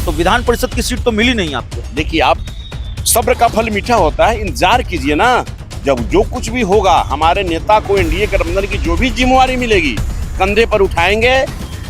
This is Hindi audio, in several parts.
तो विधान परिषद की सीट तो मिली नहीं आपको। देखिए, आप सब्र का फल मीठा होता है, इंतजार कीजिए ना। जब जो कुछ भी होगा, हमारे नेता को एनडीए गठबंधन की जो भी जिम्मेवारी मिलेगी कंधे पर उठाएंगे।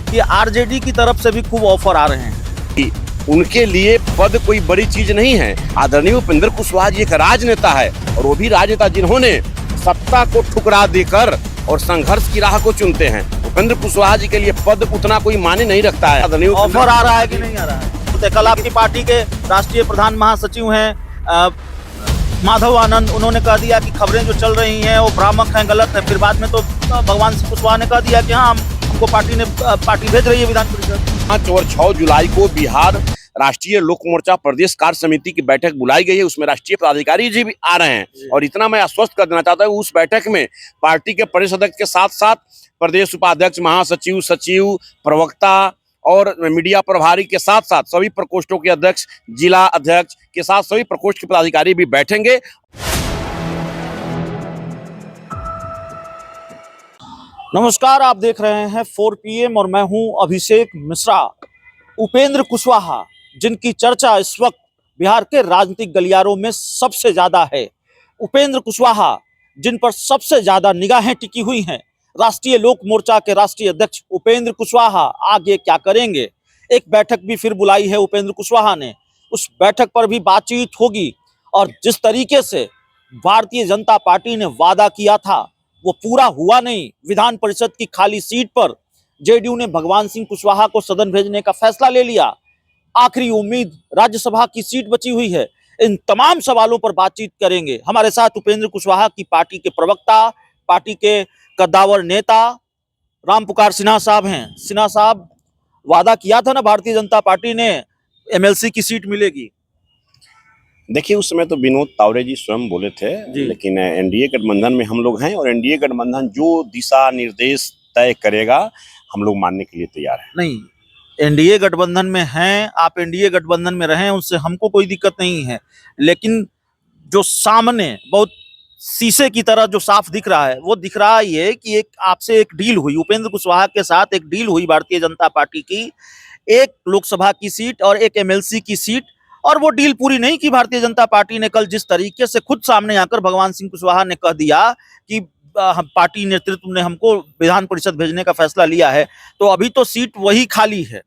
कि आरजेडी की तरफ से भी खूब ऑफर आ रहे हैं कि उनके लिए पद कोई बड़ी चीज नहीं है। आदरणीय उपेंद्र कुशवाहा जी एक राजनेता है, और वो भी राजनेता जिन्होंने सत्ता को ठुकरा देकर और संघर्ष की राह को चुनते हैं। उपेंद्र कुशवाहा जी के लिए पद उतना कोई मायने नहीं रखता है। आदरणीय ऑफर आ रहा है कि नहीं आ रहा है? तो कल आपकी पार्टी के राष्ट्रीय प्रधान महासचिव हैं माधव आनंद, उन्होंने कह दिया कि खबरें जो चल रही हैं वो भ्रामक हैं, गलत है। फिर बाद में तो भगवान सिंह कुशवाहा ने कह दिया कि हाँ, हमको पार्टी भेज रही है विधान परिषद। 5 और 6 जुलाई को बिहार राष्ट्रीय लोक मोर्चा प्रदेश कार्य समिति की बैठक बुलाई गई है। उसमें राष्ट्रीय पदाधिकारी जी भी आ रहे हैं, और इतना मैं आश्वस्त कर देना चाहता हूँ, उस बैठक में पार्टी के प्रदेश अध्यक्ष के साथ साथ प्रदेश उपाध्यक्ष, महासचिव, सचिव, प्रवक्ता और मीडिया प्रभारी के साथ साथ सभी प्रकोष्ठों के अध्यक्ष, जिला अध्यक्ष के साथ सभी प्रकोष्ठ के पदाधिकारी भी बैठेंगे। नमस्कार, आप देख रहे हैं 4 PM और मैं हूं अभिषेक मिश्रा। उपेंद्र कुशवाहा, जिनकी चर्चा इस वक्त बिहार के राजनीतिक गलियारों में सबसे ज्यादा है, उपेंद्र कुशवाहा जिन पर सबसे ज्यादा निगाहें टिकी हुई हैं, राष्ट्रीय लोक मोर्चा के राष्ट्रीय अध्यक्ष उपेंद्र कुशवाहा आगे क्या करेंगे। एक बैठक भी फिर बुलाई है उपेंद्र कुशवाहा ने, उस बैठक पर भी बातचीत होगी। और जिस तरीके से भारतीय जनता पार्टी ने वादा किया था वो पूरा हुआ नहीं। विधान परिषद की खाली सीट पर जेडीयू ने भगवान सिंह कुशवाहा को सदन भेजने का फैसला ले लिया। आखिरी उम्मीद राज्यसभा की सीट बची हुई है। इन तमाम सवालों पर बातचीत करेंगे। हमारे साथ उपेंद्र कुशवाहा की पार्टी के प्रवक्ता, पार्टी के कद्दावर नेता रामपुकार सिन्हा साहब हैं। सिन्हा साहब, वादा किया था ना भारतीय जनता पार्टी ने एमएलसी की सीट मिलेगी। देखिए, उस समय तो विनोद तावड़े जी स्वयं बोले थे, लेकिन एनडीए गठबंधन में हम लोग हैं, और एनडीए गठबंधन जो दिशा निर्देश तय करेगा हम लोग मानने के लिए तैयार हैं। नहीं, एनडीए गठबंधन में हैं, आप एनडीए गठबंधन में रहें, उनसे हमको कोई दिक्कत नहीं है। लेकिन जो सामने बहुत शीशे की तरह जो साफ दिख रहा है, वो दिख रहा ये कि एक आपसे एक डील हुई, उपेंद्र कुशवाहा के साथ एक डील हुई भारतीय जनता पार्टी की, एक लोकसभा की सीट और एक एमएलसी की सीट, और वो डील पूरी नहीं की भारतीय जनता पार्टी ने। कल जिस तरीके से खुद सामने आकर भगवान सिंह कुशवाहा ने कह दिया कि हम पार्टी नेतृत्व ने हमको विधान परिषद भेजने का फैसला लिया है, तो अभी तो सीट वही खाली है,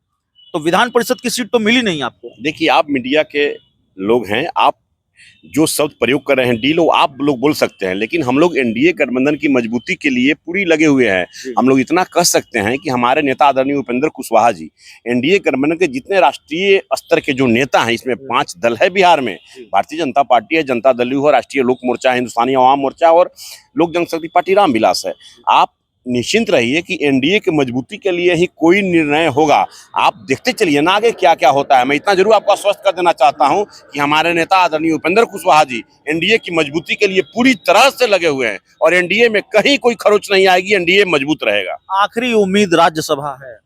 तो विधान परिषद की सीट तो मिली नहीं आपको। देखिए, आप मीडिया के लोग हैं, आप जो शब्द प्रयोग कर रहे हैं डील, वो आप लोग बोल सकते हैं, लेकिन हम लोग एनडीए गठबंधन की मजबूती के लिए पूरी लगे हुए हैं। हम लोग इतना कह सकते हैं कि हमारे नेता आदरणीय उपेंद्र कुशवाहा जी एनडीए गठबंधन के जितने राष्ट्रीय स्तर के जो नेता हैं, इसमें 5 दल है बिहार में, भारतीय जनता पार्टी है, जनता दल है, राष्ट्रीय लोक मोर्चा है, हिंदुस्तानी अवाम मोर्चा और लोक जनशक्ति पार्टी रामविलास है। आप निश्चिंत रहिए कि एनडीए की मजबूती के लिए ही कोई निर्णय होगा। आप देखते चलिए ना आगे क्या क्या होता है। मैं इतना जरूर आपको आश्वस्त कर देना चाहता हूं कि हमारे नेता आदरणीय उपेंद्र कुशवाहा जी एनडीए की मजबूती के लिए पूरी तरह से लगे हुए हैं, और एनडीए में कहीं कोई खरोच नहीं आएगी, एनडीए मजबूत रहेगा। आखिरी उम्मीद राज्यसभा है।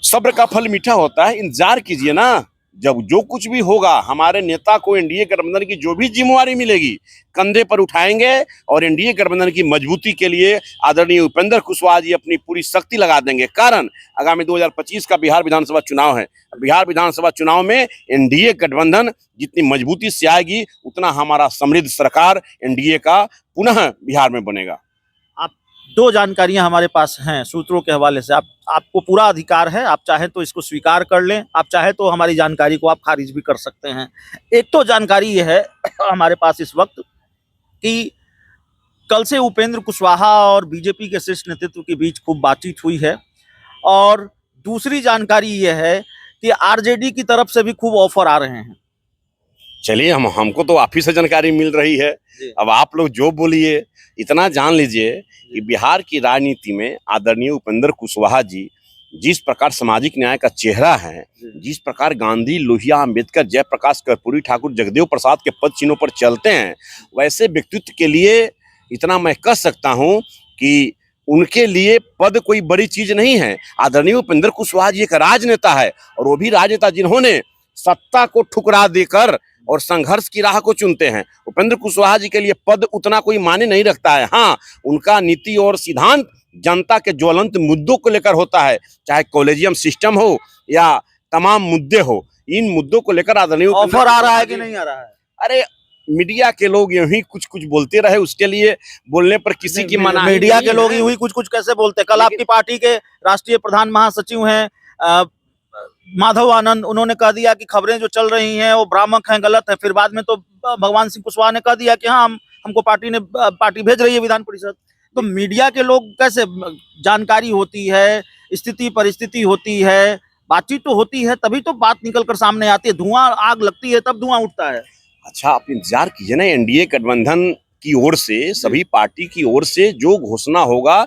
सब्र का फल मीठा होता है, इंतजार कीजिए ना। जब जो कुछ भी होगा, हमारे नेता को एनडीए गठबंधन की जो भी जिम्मेवारी मिलेगी कंधे पर उठाएंगे, और एनडीए गठबंधन की मजबूती के लिए आदरणीय उपेंद्र कुशवाहा जी अपनी पूरी शक्ति लगा देंगे। कारण आगामी 2025 का बिहार विधानसभा चुनाव है। बिहार विधानसभा चुनाव में एनडीए गठबंधन जितनी मजबूती से आएगी, उतना हमारा समृद्ध सरकार एनडीए का पुनः बिहार में बनेगा। दो जानकारियां हमारे पास हैं सूत्रों के हवाले से। आपको पूरा अधिकार है, आप चाहे तो इसको स्वीकार कर लें, आप चाहे तो हमारी जानकारी को आप खारिज भी कर सकते हैं। एक तो जानकारी यह है हमारे पास इस वक्त कि कल से उपेंद्र कुशवाहा और बीजेपी के शीर्ष नेतृत्व के बीच खूब बातचीत हुई है, और दूसरी जानकारी यह है कि आरजेडी की तरफ से भी खूब ऑफर आ रहे हैं। चलिए, हमको तो आप ही से जानकारी मिल रही है, अब आप लोग जो बोलिए। इतना जान लीजिए कि बिहार की राजनीति में आदरणीय उपेंद्र कुशवाहा जी जिस प्रकार सामाजिक न्याय का चेहरा है, जिस प्रकार गांधी, लोहिया, अंबेडकर, जयप्रकाश, कर्पूरी ठाकुर, जगदेव प्रसाद के पद चिन्हों पर चलते हैं, वैसे व्यक्तित्व के लिए इतना मैं कह सकता हूं कि उनके लिए पद कोई बड़ी चीज नहीं है। आदरणीय उपेंद्र कुशवाहा जी एक राजनेता है, और वो भी राजनेता जिन्होंने सत्ता को ठुकरा देकर और संघर्ष की राह को चुनते हैं। उपेंद्र कुशवाहा जी के लिए पद उतना कोई मायने नहीं रखता है। हाँ, उनका नीति और सिद्धांत जनता के ज्वलंत मुद्दों को लेकर होता है, चाहे कॉलेजियम सिस्टम हो या तमाम मुद्दे हो, इन मुद्दों को लेकर आदरणीय ऑफर आ रहा है कि नहीं आ रहा है? अरे मीडिया के लोग यूं ही कुछ कुछ बोलते रहे, उसके लिए बोलने पर किसी की मनाही मीडिया नहीं के लोग है। यूं ही कुछ कुछ कैसे बोलते हैं? कल लेकिन- आपकी पार्टी के राष्ट्रीय प्रधान महासचिव हैं माधव आनंद, उन्होंने कह दिया कि खबरें जो चल रही हैं वो भ्रामक हैं, गलत है। फिर बाद में तो भगवान सिंह कुशवाहा ने कह दिया कि हाँ हमको पार्टी भेज रही है विधान परिषद। तो मीडिया के लोग कैसे, जानकारी होती है, स्थिति परिस्थिति होती है, बातचीत तो होती है, तभी तो बात निकल कर सामने आती है। धुआं आग लगती है तब धुआं उठता है। अच्छा, आप इंतजार कीजिए ना, एनडीए गठबंधन की ओर से, सभी पार्टी की ओर से जो घोषणा होगा,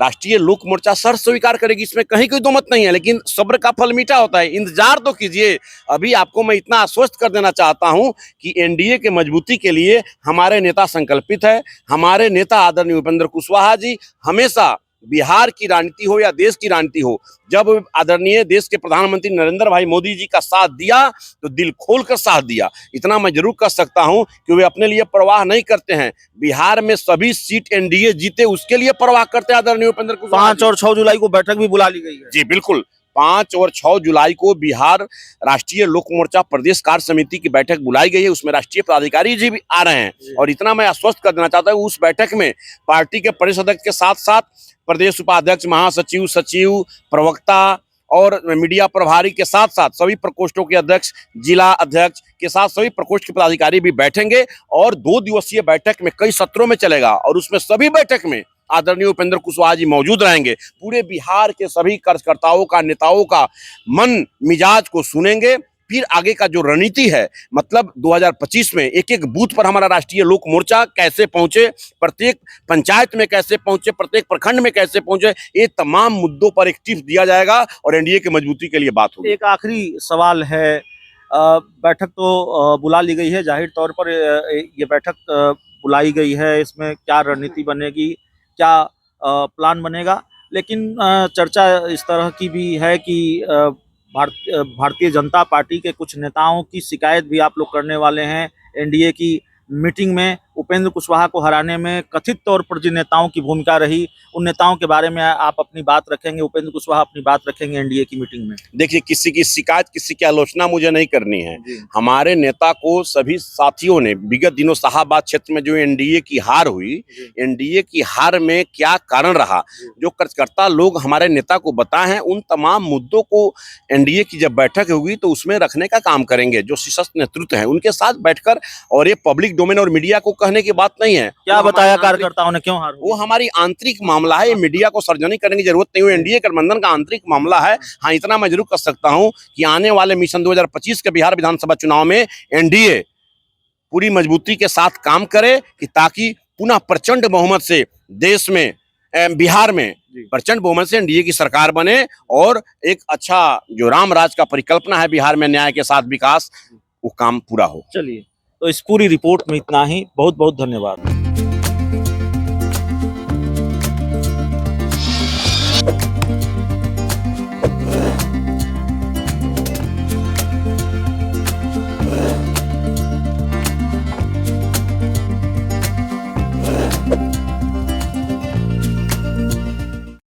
राष्ट्रीय लोक मोर्चा सर स्वीकार करेगी, इसमें कहीं कोई दो मत नहीं है। लेकिन सब्र का फल मीठा होता है, इंतजार तो कीजिए। अभी आपको मैं इतना आश्वस्त कर देना चाहता हूं कि एनडीए के मजबूती के लिए हमारे नेता संकल्पित है। हमारे नेता आदरणीय उपेंद्र कुशवाहा जी हमेशा बिहार की राजनीति हो या देश की राजनीति हो, जब आदरणीय देश के प्रधानमंत्री नरेंद्र भाई मोदी जी का साथ दिया तो दिल खोल कर साथ दिया। इतना मैं जरूर कह सकता हूं कि वे अपने लिए परवाह नहीं करते हैं। बिहार में सभी सीट एनडीए जीते उसके लिए परवाह करते हैं आदरणीय उपेंद्र कुशवाहा। 5 और 6 जुलाई को बैठक भी बुला ली गई है। जी बिल्कुल, 5 और 6 जुलाई को बिहार राष्ट्रीय लोक मोर्चा प्रदेश कार्य समिति की बैठक बुलाई गई है, उसमें राष्ट्रीय पदाधिकारी जी भी आ रहे हैं। और इतना मैं आश्वस्त कर देना चाहता हूँ, उस बैठक में पार्टी के प्रदेश अध्यक्ष के साथ साथ प्रदेश उपाध्यक्ष, महासचिव, सचिव, प्रवक्ता और मीडिया प्रभारी के साथ साथ सभी प्रकोष्ठों के अध्यक्ष, जिला अध्यक्ष के साथ सभी प्रकोष्ठ के पदाधिकारी भी बैठेंगे। और 2 दिवसीय बैठक में कई सत्रों में चलेगा और उसमें सभी बैठक में आदरणीय उपेंद्र कुशवाहा जी मौजूद रहेंगे। पूरे बिहार के सभी कार्यकर्ताओं का, नेताओं का मन मिजाज को सुनेंगे। फिर आगे का जो रणनीति है, मतलब 2025 में एक एक बूथ पर हमारा राष्ट्रीय लोक मोर्चा कैसे पहुंचे, प्रत्येक पंचायत में कैसे पहुंचे, प्रत्येक प्रखंड में कैसे पहुंचे, ये तमाम मुद्दों पर एक टिप्स दिया जाएगा और एनडीए की मजबूती के लिए बात होगी। एक आखिरी सवाल है, बैठक तो बुला ली गई है, जाहिर तौर पर ये बैठक बुलाई गई है, इसमें क्या रणनीति बनेगी, क्या प्लान बनेगा, लेकिन चर्चा इस तरह की भी है कि भारतीय जनता पार्टी के कुछ नेताओं की शिकायत भी आप लोग करने वाले हैं। एनडीए की मीटिंग में उपेंद्र कुशवाहा को हराने में कथित तौर पर जिन नेताओं की भूमिका रही, उन नेताओं के बारे में आप अपनी बात रखेंगे, उपेंद्र कुशवाहा अपनी बात रखेंगे एनडीए की मीटिंग में। देखिए, किसी की शिकायत, किसी की आलोचना मुझे नहीं करनी है। हमारे नेता को सभी साथियों ने विगत दिनों शाहाबाद क्षेत्र में जो एनडीए की हार हुई, एनडीए की हार में क्या कारण रहा, जो कार्यकर्ता लोग हमारे नेता को बताए हैं, उन तमाम मुद्दों को एनडीए की जब बैठक होगी तो उसमें रखने का काम करेंगे। जो शीर्षस्थ नेतृत्व है उनके साथ बैठकर, और ये पब्लिक डोमेन और मीडिया को कहने की बात नहीं है। क्या बताया कार्यकर्ताओं ने, क्यों हार हुई? वो हमारी आंतरिक मामला है, ये मीडिया को सार्वजनिक करने की जरूरत नहीं है। एनडीए गठबंधन का आंतरिक मामला है। हाँ, इतना मैं जरूर कर सकता हूं कि आने वाले मिशन 2025 के बिहार विधानसभा चुनाव में एनडीए पूरी मजबूती के साथ काम करे कि ताकि पुनः प्रचंड बहुमत से देश में, बिहार में प्रचंड बहुमत से एनडीए की सरकार बने और एक अच्छा जो राम राज का परिकल्पना है बिहार में, न्याय के साथ विकास, वो काम पूरा हो। चलिए, तो इस पूरी रिपोर्ट में इतना ही। बहुत बहुत धन्यवाद।